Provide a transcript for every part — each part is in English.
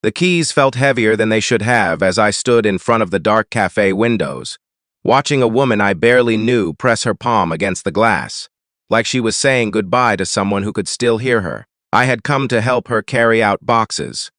The keys felt heavier than they should have as I stood in front of the dark cafe windows, watching a woman I barely knew press her palm against the glass, like she was saying goodbye to someone who could still hear her. I had come to help her carry out boxes.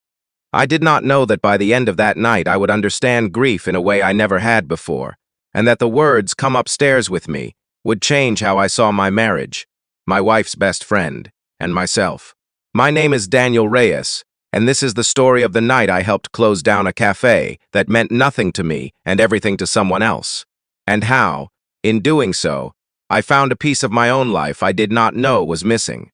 I did not know that by the end of that night I would understand grief in a way I never had before, and that the words "come upstairs with me" would change how I saw my marriage, my wife's best friend, and myself. My name is Daniel Reyes, and this is the story of the night I helped close down a cafe that meant nothing to me and everything to someone else, and how, in doing so, I found a piece of my own life I did not know was missing.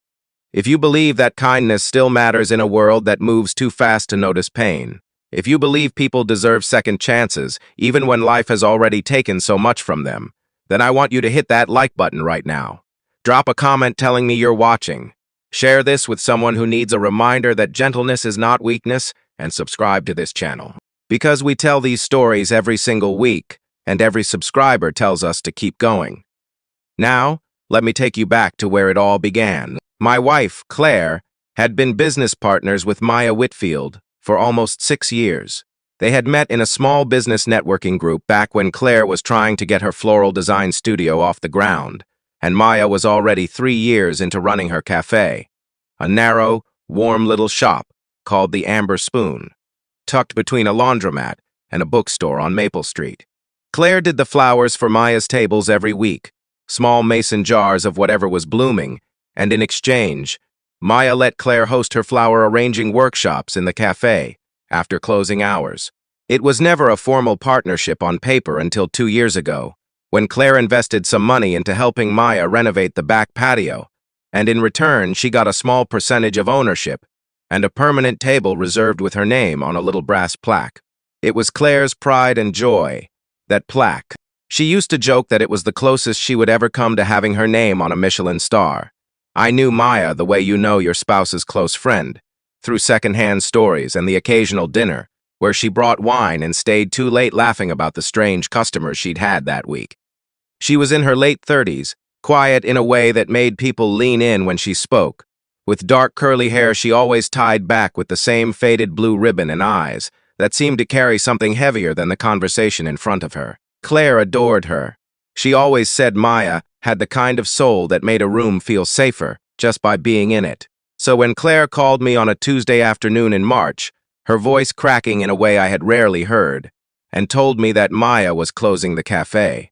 If you believe that kindness still matters in a world that moves too fast to notice pain, if you believe people deserve second chances, even when life has already taken so much from them, then I want you to hit that like button right now. Drop a comment telling me you're watching. Share this with someone who needs a reminder that gentleness is not weakness, and subscribe to this channel. Because we tell these stories every single week, and every subscriber tells us to keep going. Now, let me take you back to where it all began. My wife, Claire, had been business partners with Maya Whitfield for almost 6 years. They had met in a small business networking group back when Claire was trying to get her floral design studio off the ground, and Maya was already 3 years into running her cafe, a narrow, warm little shop called the Amber Spoon, tucked between a laundromat and a bookstore on Maple Street. Claire did the flowers for Maya's tables every week, small mason jars of whatever was blooming, and in exchange, Maya let Claire host her flower arranging workshops in the cafe after closing hours. It was never a formal partnership on paper until 2 years ago, when Claire invested some money into helping Maya renovate the back patio, and in return she got a small percentage of ownership and a permanent table reserved with her name on a little brass plaque. It was Claire's pride and joy, that plaque. She used to joke that it was the closest she would ever come to having her name on a Michelin star. I knew Maya the way you know your spouse's close friend, through secondhand stories and the occasional dinner, where she brought wine and stayed too late laughing about the strange customers she'd had that week. She was in her late 30s, quiet in a way that made people lean in when she spoke. With dark curly hair she always tied back with the same faded blue ribbon and eyes that seemed to carry something heavier than the conversation in front of her. Claire adored her. She always said Maya had the kind of soul that made a room feel safer just by being in it. So when Claire called me on a Tuesday afternoon in March, her voice cracking in a way I had rarely heard, and told me that Maya was closing the cafe,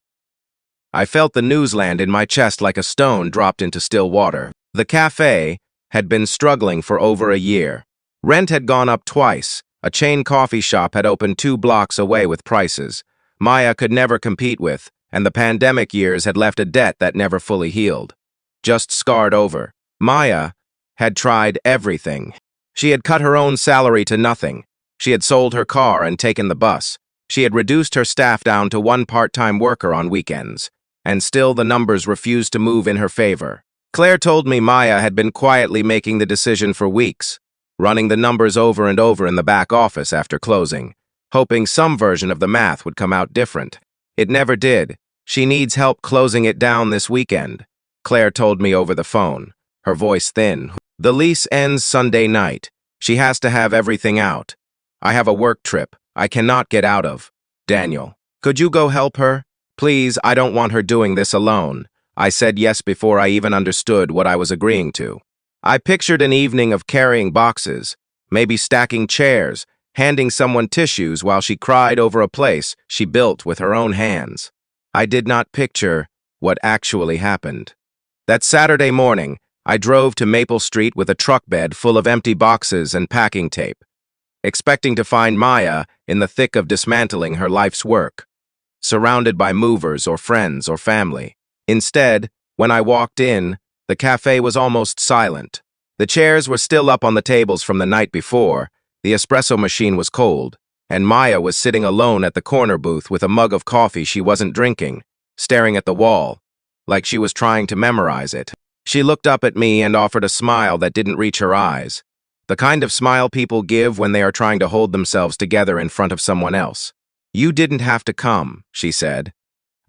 I felt the news land in my chest like a stone dropped into still water. The cafe had been struggling for over a year. Rent had gone up twice. A chain coffee shop had opened 2 blocks away with prices Maya could never compete with, and the pandemic years had left a debt that never fully healed, just scarred over. Maya had tried everything. She had cut her own salary to nothing. She had sold her car and taken the bus. She had reduced her staff down to 1 part-time worker on weekends, and still the numbers refused to move in her favor. Claire told me Maya had been quietly making the decision for weeks, running the numbers over and over in the back office after closing, hoping some version of the math would come out different. It never did. She needs help closing it down this weekend, Claire told me over the phone, her voice thin. The lease ends Sunday night. She has to have everything out. I have a work trip I cannot get out of. Daniel, could you go help her? Please, I don't want her doing this alone. I said yes before I even understood what I was agreeing to. I pictured an evening of carrying boxes, maybe stacking chairs, handing someone tissues while she cried over a place she built with her own hands. I did not picture what actually happened. That Saturday morning, I drove to Maple Street with a truck bed full of empty boxes and packing tape, expecting to find Maya in the thick of dismantling her life's work, surrounded by movers or friends or family. Instead, when I walked in, the cafe was almost silent. The chairs were still up on the tables from the night before, the espresso machine was cold, and Maya was sitting alone at the corner booth with a mug of coffee she wasn't drinking, staring at the wall, like she was trying to memorize it. She looked up at me and offered a smile that didn't reach her eyes, the kind of smile people give when they are trying to hold themselves together in front of someone else. "You didn't have to come," she said.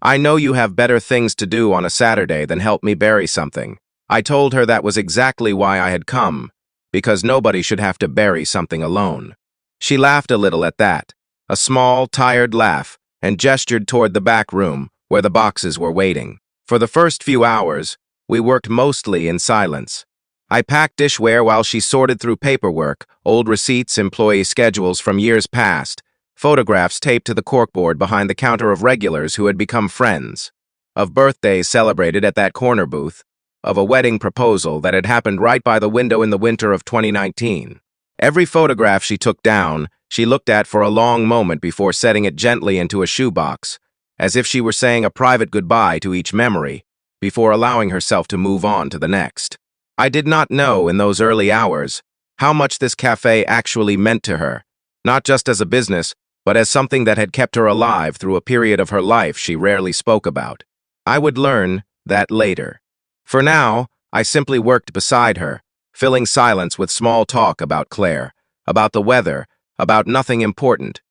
"I know you have better things to do on a Saturday than help me bury something." I told her that was exactly why I had come, because nobody should have to bury something alone. She laughed a little at that, a small, tired laugh, and gestured toward the back room, where the boxes were waiting. For the first few hours, we worked mostly in silence. I packed dishware while she sorted through paperwork, old receipts, employee schedules from years past, photographs taped to the corkboard behind the counter of regulars who had become friends, of birthdays celebrated at that corner booth, of a wedding proposal that had happened right by the window in the winter of 2019. Every photograph she took down, she looked at for a long moment before setting it gently into a shoebox, as if she were saying a private goodbye to each memory, before allowing herself to move on to the next. I did not know in those early hours how much this cafe actually meant to her, not just as a business, but as something that had kept her alive through a period of her life she rarely spoke about. I would learn that later. For now, I simply worked beside her, filling silence with small talk about Claire, about the weather, about nothing important.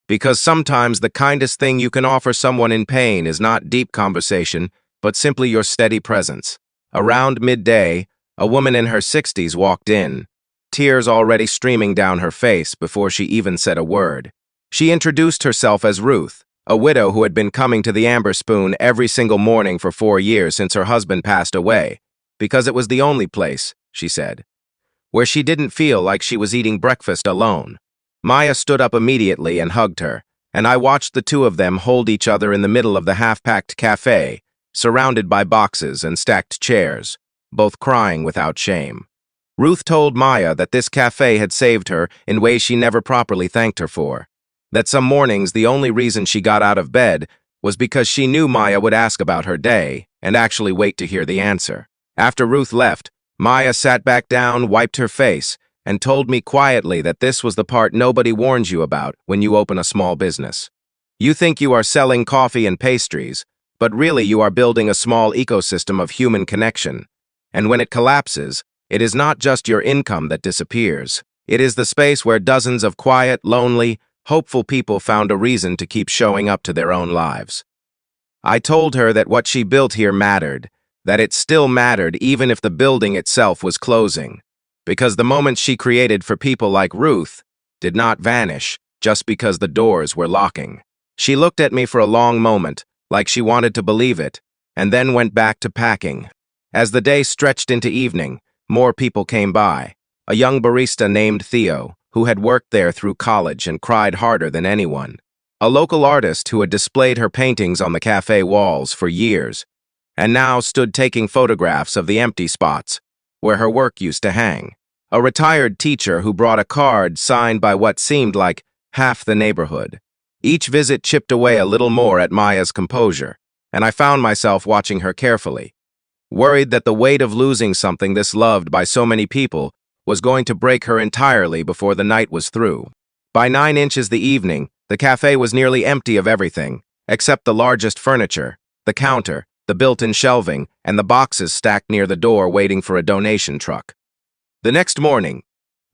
Because sometimes the kindest thing you can offer someone in pain is not deep conversation, but simply your steady presence. Around midday, a woman in her 60s walked in, tears already streaming down her face before she even said a word. She introduced herself as Ruth, a widow who had been coming to the Amber Spoon every single morning for 4 years since her husband passed away, because it was the only place, she said, where she didn't feel like she was eating breakfast alone. Maya stood up immediately and hugged her, and I watched the two of them hold each other in the middle of the half-packed cafe, surrounded by boxes and stacked chairs, both crying without shame. Ruth told Maya that this cafe had saved her in ways she never properly thanked her for, that some mornings the only reason she got out of bed was because she knew Maya would ask about her day and actually wait to hear the answer. After Ruth left, Maya sat back down, wiped her face, and told me quietly that this was the part nobody warns you about when you open a small business. You think you are selling coffee and pastries, but really you are building a small ecosystem of human connection. And when it collapses, it is not just your income that disappears. It is the space where dozens of quiet, lonely, hopeful people found a reason to keep showing up to their own lives. I told her that what she built here mattered, that it still mattered even if the building itself was closing, because the moments she created for people like Ruth did not vanish just because the doors were locking. She looked at me for a long moment, like she wanted to believe it, and then went back to packing. As the day stretched into evening, more people came by. A young barista named Theo, who had worked there through college and cried harder than anyone. A local artist who had displayed her paintings on the cafe walls for years, and now stood taking photographs of the empty spots where her work used to hang. A retired teacher who brought a card signed by what seemed like half the neighborhood. Each visit chipped away a little more at Maya's composure, and I found myself watching her carefully, worried that the weight of losing something this loved by so many people was going to break her entirely before the night was through. By 9 inches the evening, the cafe was nearly empty of everything, except the largest furniture, the counter, the built-in shelving, and the boxes stacked near the door waiting for a donation truck. The next morning,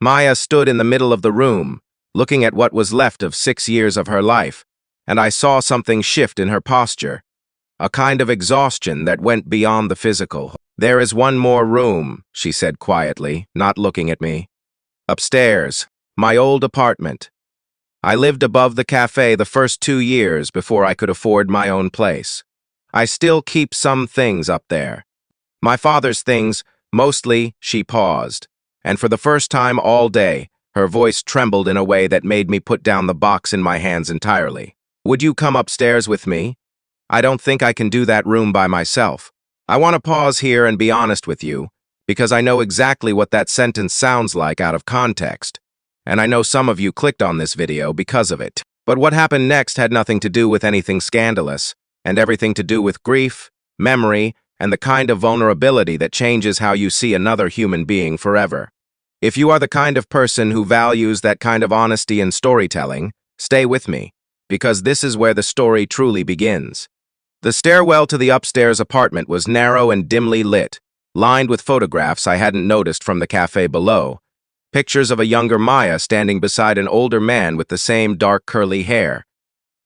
Maya stood in the middle of the room, looking at what was left of 6 years of her life, and I saw something shift in her posture, a kind of exhaustion that went beyond the physical. "There is one more room," she said quietly, not looking at me. "Upstairs, my old apartment. I lived above the cafe the first 2 years before I could afford my own place. I still keep some things up there. My father's things, mostly." She paused, and for the first time all day, her voice trembled in a way that made me put down the box in my hands entirely. "Would you come upstairs with me? I don't think I can do that room by myself." I want to pause here and be honest with you, because I know exactly what that sentence sounds like out of context, and I know some of you clicked on this video because of it. But what happened next had nothing to do with anything scandalous, and everything to do with grief, memory, and the kind of vulnerability that changes how you see another human being forever. If you are the kind of person who values that kind of honesty in storytelling, stay with me, because this is where the story truly begins. The stairwell to the upstairs apartment was narrow and dimly lit, lined with photographs I hadn't noticed from the cafe below. Pictures of a younger Maya standing beside an older man with the same dark curly hair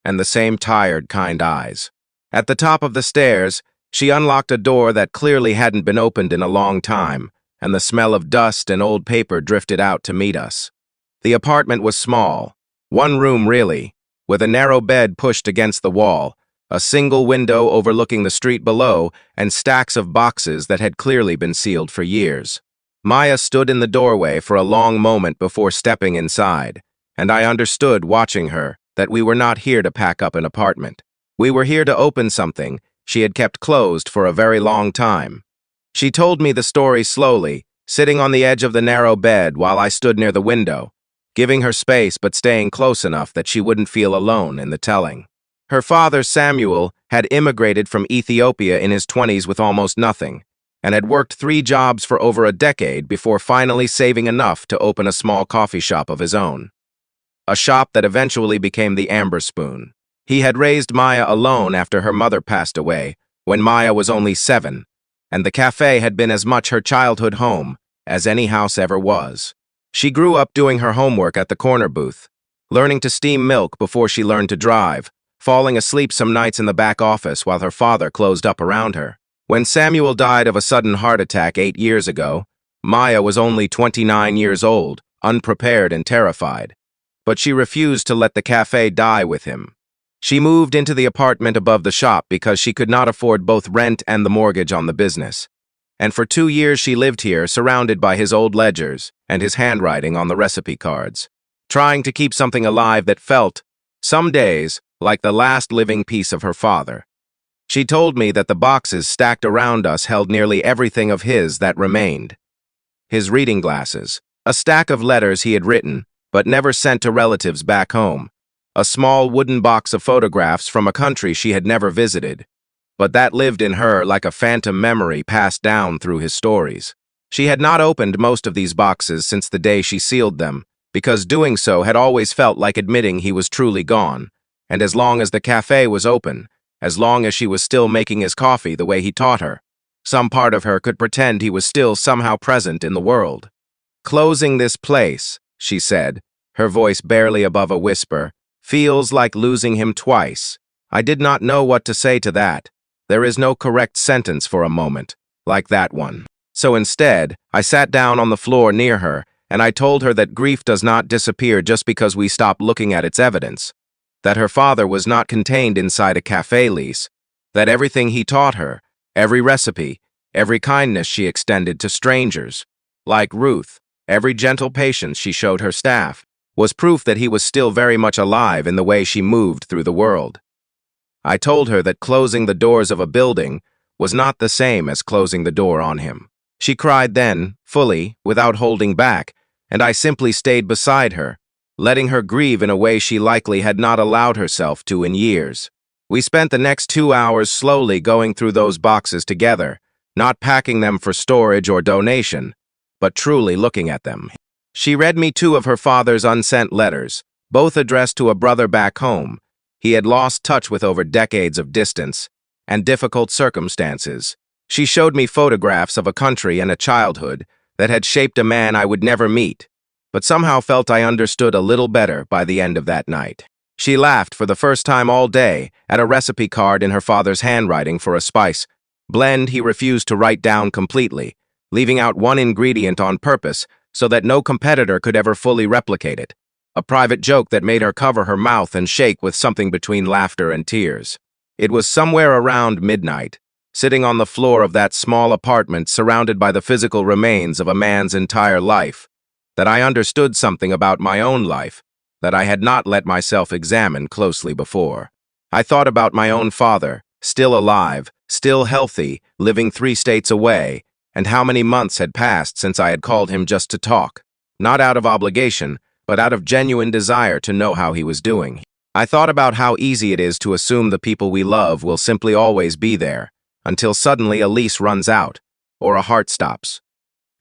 and the same tired, kind eyes. At the top of the stairs, she unlocked a door that clearly hadn't been opened in a long time, and the smell of dust and old paper drifted out to meet us. The apartment was small, one room really, with a narrow bed pushed against the wall, a single window overlooking the street below, and stacks of boxes that had clearly been sealed for years. Maya stood in the doorway for a long moment before stepping inside, and I understood, watching her, that we were not here to pack up an apartment. We were here to open something she had kept closed for a very long time. She told me the story slowly, sitting on the edge of the narrow bed while I stood near the window, giving her space but staying close enough that she wouldn't feel alone in the telling. Her father, Samuel, had immigrated from Ethiopia in his 20s with almost nothing, and had worked 3 jobs for over a decade before finally saving enough to open a small coffee shop of his own. A shop that eventually became the Amber Spoon. He had raised Maya alone after her mother passed away, when Maya was only 7, and the cafe had been as much her childhood home as any house ever was. She grew up doing her homework at the corner booth, learning to steam milk before she learned to drive, falling asleep some nights in the back office while her father closed up around her. When Samuel died of a sudden heart attack 8 years ago, Maya was only 29 years old, unprepared and terrified. But she refused to let the cafe die with him. She moved into the apartment above the shop because she could not afford both rent and the mortgage on the business. And for 2 years she lived here, surrounded by his old ledgers and his handwriting on the recipe cards, trying to keep something alive that felt, some days, like the last living piece of her father. She told me that the boxes stacked around us held nearly everything of his that remained. His reading glasses, a stack of letters he had written, but never sent to relatives back home, a small wooden box of photographs from a country she had never visited, but that lived in her like a phantom memory passed down through his stories. She had not opened most of these boxes since the day she sealed them, because doing so had always felt like admitting he was truly gone, and as long as the cafe was open, as long as she was still making his coffee the way he taught her, some part of her could pretend he was still somehow present in the world. "Closing this place," she said, her voice barely above a whisper, "feels like losing him twice." I did not know what to say to that. There is no correct sentence for a moment, like that one. So instead, I sat down on the floor near her, and I told her that grief does not disappear just because we stop looking at its evidence, that her father was not contained inside a cafe lease, that everything he taught her, every recipe, every kindness she extended to strangers, like Ruth, every gentle patience she showed her staff, was proof that he was still very much alive in the way she moved through the world. I told her that closing the doors of a building was not the same as closing the door on him. She cried then, fully, without holding back, and I simply stayed beside her, letting her grieve in a way she likely had not allowed herself to in years. We spent the next 2 hours slowly going through those boxes together, not packing them for storage or donation, but truly looking at them. She read me 2 of her father's unsent letters, both addressed to a brother back home he had lost touch with over decades of distance and difficult circumstances. She showed me photographs of a country and a childhood that had shaped a man I would never meet, but somehow felt I understood a little better by the end of that night. She laughed for the first time all day at a recipe card in her father's handwriting for a spice blend he refused to write down completely, leaving out one ingredient on purpose so that no competitor could ever fully replicate it. A private joke that made her cover her mouth and shake with something between laughter and tears. It was somewhere around midnight, sitting on the floor of that small apartment surrounded by the physical remains of a man's entire life, that I understood something about my own life that I had not let myself examine closely before. I thought about my own father, still alive, still healthy, living 3 states away, and how many months had passed since I had called him just to talk, not out of obligation, but out of genuine desire to know how he was doing. I thought about how easy it is to assume the people we love will simply always be there, until suddenly a lease runs out, or a heart stops,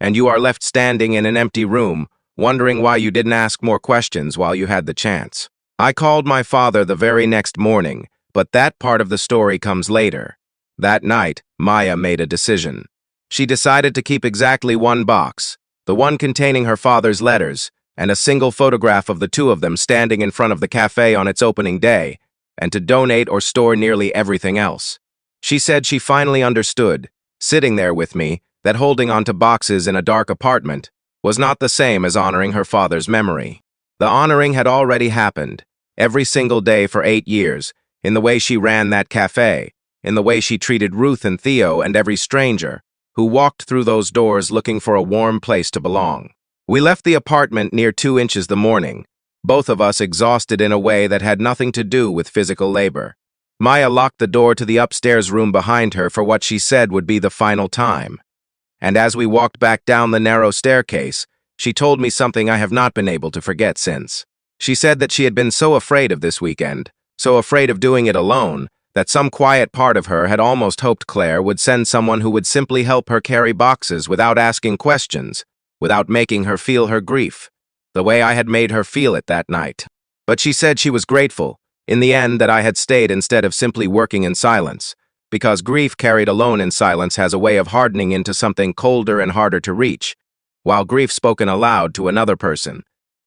and you are left standing in an empty room, wondering why you didn't ask more questions while you had the chance. I called my father the very next morning, but that part of the story comes later. That night, Maya made a decision. She decided to keep exactly 1 box, the one containing her father's letters, and a single photograph of the 2 of them standing in front of the cafe on its opening day, and to donate or store nearly everything else. She said she finally understood, sitting there with me, that holding onto boxes in a dark apartment was not the same as honoring her father's memory. The honoring had already happened, every single day for 8 years, in the way she ran that cafe, in the way she treated Ruth and Theo and every stranger who walked through those doors looking for a warm place to belong. We left the apartment near 2 inches the morning, both of us exhausted in a way that had nothing to do with physical labor. Maya locked the door to the upstairs room behind her for what she said would be the final time. And as we walked back down the narrow staircase, she told me something I have not been able to forget since. She said that she had been so afraid of this weekend, so afraid of doing it alone, that some quiet part of her had almost hoped Claire would send someone who would simply help her carry boxes without asking questions, without making her feel her grief, the way I had made her feel it that night. But she said she was grateful, in the end, that I had stayed instead of simply working in silence, because grief carried alone in silence has a way of hardening into something colder and harder to reach, while grief spoken aloud to another person,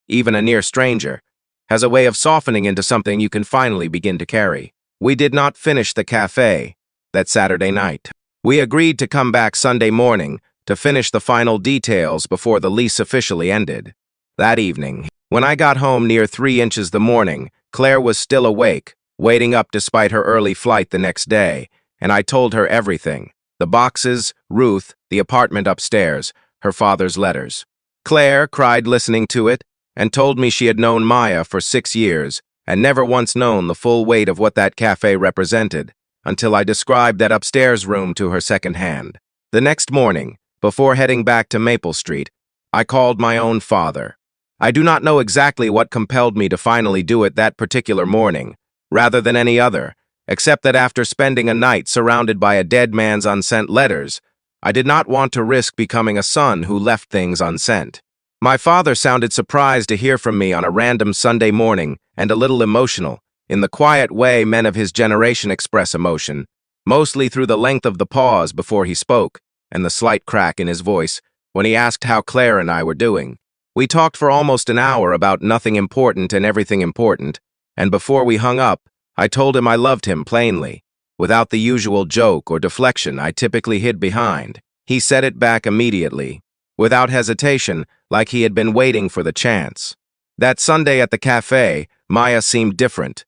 even a near stranger, has a way of softening into something you can finally begin to carry. We did not finish the cafe that Saturday night. We agreed to come back Sunday morning to finish the final details before the lease officially ended. That evening, when I got home near 3 inches the morning, Claire was still awake, waiting up despite her early flight the next day, and I told her everything: the boxes, Ruth, the apartment upstairs, her father's letters. Claire cried listening to it, and told me she had known Maya for 6 years, and never once known the full weight of what that cafe represented, until I described that upstairs room to her secondhand. The next morning, before heading back to Maple Street, I called my own father. I do not know exactly what compelled me to finally do it that particular morning, rather than any other, except that after spending a night surrounded by a dead man's unsent letters, I did not want to risk becoming a son who left things unsent. My father sounded surprised to hear from me on a random Sunday morning and a little emotional, in the quiet way men of his generation express emotion, mostly through the length of the pause before he spoke and the slight crack in his voice when he asked how Claire and I were doing. We talked for almost an hour about nothing important and everything important, and before we hung up, I told him I loved him plainly, without the usual joke or deflection I typically hid behind. He said it back immediately, without hesitation, like he had been waiting for the chance. That Sunday at the cafe, Maya seemed different,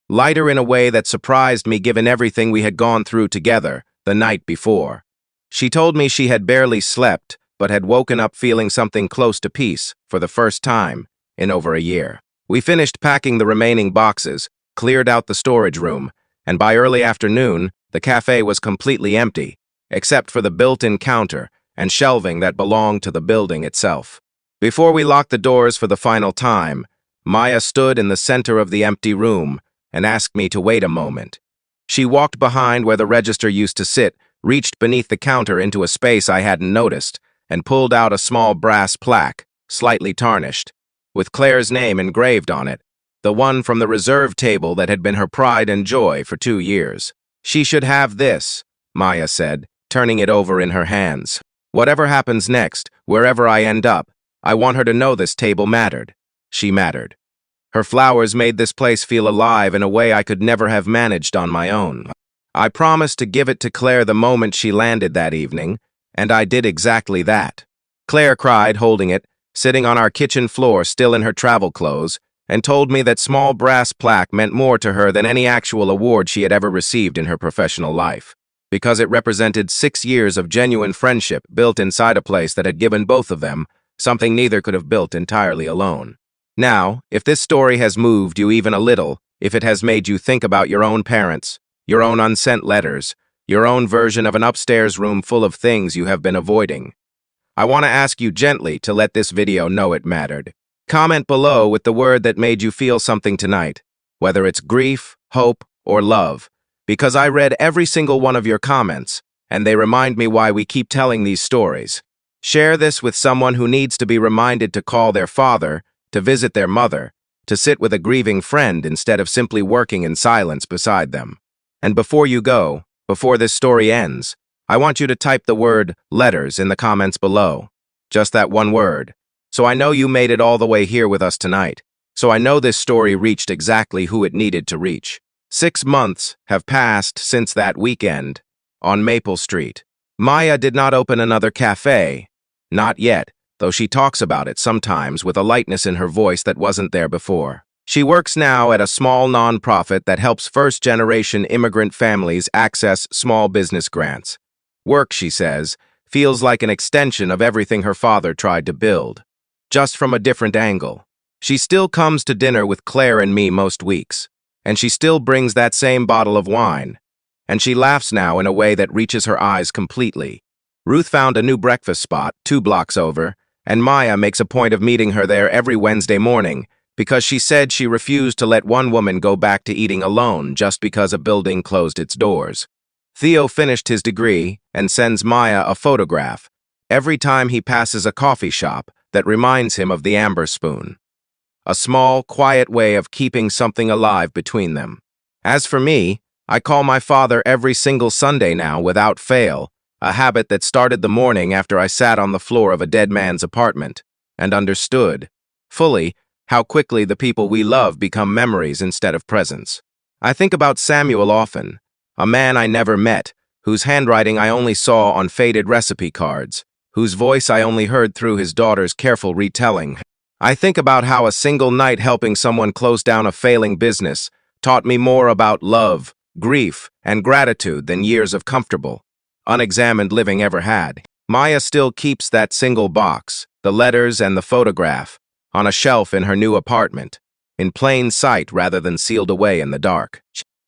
lighter in a way that surprised me given everything we had gone through together the night before. She told me she had barely slept, but had woken up feeling something close to peace for the first time in over a year. We finished packing the remaining boxes, cleared out the storage room, and by early afternoon, the cafe was completely empty, except for the built-in counter and shelving that belonged to the building itself. Before we locked the doors for the final time, Maya stood in the center of the empty room and asked me to wait a moment. She walked behind where the register used to sit, reached beneath the counter into a space I hadn't noticed, and pulled out a small brass plaque, slightly tarnished, with Claire's name engraved on it, the one from the reserve table that had been her pride and joy for 2 years. She should have this, Maya said, turning it over in her hands. Whatever happens next, wherever I end up, I want her to know this table mattered. She mattered. Her flowers made this place feel alive in a way I could never have managed on my own. I promised to give it to Claire the moment she landed that evening, and I did exactly that. Claire cried, holding it, sitting on our kitchen floor still in her travel clothes, and told me that small brass plaque meant more to her than any actual award she had ever received in her professional life, because it represented 6 years of genuine friendship built inside a place that had given both of them something neither could have built entirely alone. Now, if this story has moved you even a little, if it has made you think about your own parents, your own unsent letters, your own version of an upstairs room full of things you have been avoiding, I want to ask you gently to let this video know it mattered. Comment below with the word that made you feel something tonight, whether it's grief, hope, or love, because I read every single one of your comments, and they remind me why we keep telling these stories. Share this with someone who needs to be reminded to call their father, to visit their mother, to sit with a grieving friend instead of simply working in silence beside them. And before you go, before this story ends, I want you to type the word letters in the comments below. Just that one word. So I know you made it all the way here with us tonight. So I know this story reached exactly who it needed to reach. 6 months have passed since that weekend on Maple Street. Maya did not open another cafe. Not yet. though she talks about it sometimes with a lightness in her voice that wasn't there before. She works now at a small nonprofit that helps first-generation immigrant families access small business grants. Work, she says, feels like an extension of everything her father tried to build, just from a different angle. She still comes to dinner with Claire and me most weeks, and she still brings that same bottle of wine. And she laughs now in a way that reaches her eyes completely. Ruth found a new breakfast spot 2 blocks over, and Maya makes a point of meeting her there every Wednesday morning because she said she refused to let one woman go back to eating alone just because a building closed its doors. Theo finished his degree and sends Maya a photograph every time he passes a coffee shop that reminds him of the amber spoon. A small, quiet way of keeping something alive between them. As for me, I call my father every single Sunday now without fail, a habit that started the morning after I sat on the floor of a dead man's apartment and understood, fully, how quickly the people we love become memories instead of presents. I think about Samuel often, a man I never met, whose handwriting I only saw on faded recipe cards, whose voice I only heard through his daughter's careful retelling. I think about how a single night helping someone close down a failing business taught me more about love, grief, and gratitude than years of comfortable, unexamined living ever had. Maya still keeps that single box, the letters and the photograph, on a shelf in her new apartment, in plain sight rather than sealed away in the dark.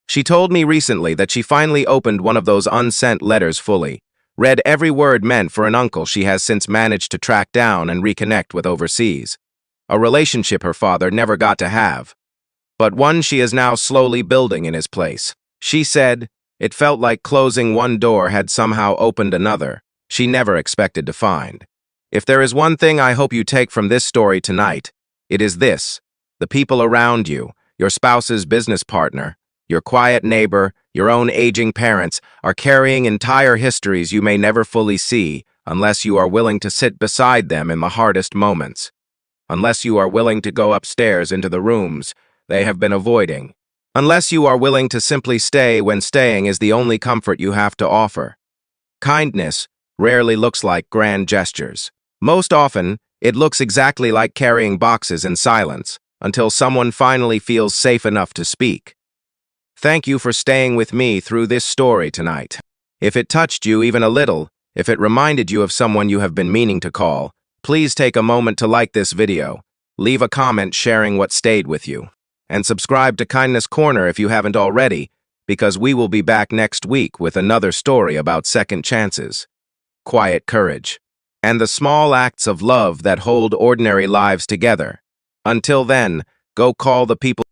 She told me recently that she finally opened one of those unsent letters fully, read every word meant for an uncle she has since managed to track down and reconnect with overseas. A relationship her father never got to have, but one she is now slowly building in his place. She said, it felt like closing one door had somehow opened another she never expected to find. If there is one thing I hope you take from this story tonight, it is this: the people around you, your spouse's business partner, your quiet neighbor, your own aging parents, are carrying entire histories you may never fully see unless you are willing to sit beside them in the hardest moments, unless you are willing to go upstairs into the rooms they have been avoiding, unless you are willing to simply stay when staying is the only comfort you have to offer. Kindness rarely looks like grand gestures. Most often, it looks exactly like carrying boxes in silence until someone finally feels safe enough to speak. Thank you for staying with me through this story tonight. If it touched you even a little, if it reminded you of someone you have been meaning to call, please take a moment to like this video, leave a comment sharing what stayed with you, and subscribe to Kindness Corner if you haven't already, because we will be back next week with another story about second chances, quiet courage, and the small acts of love that hold ordinary lives together. Until then, go call the people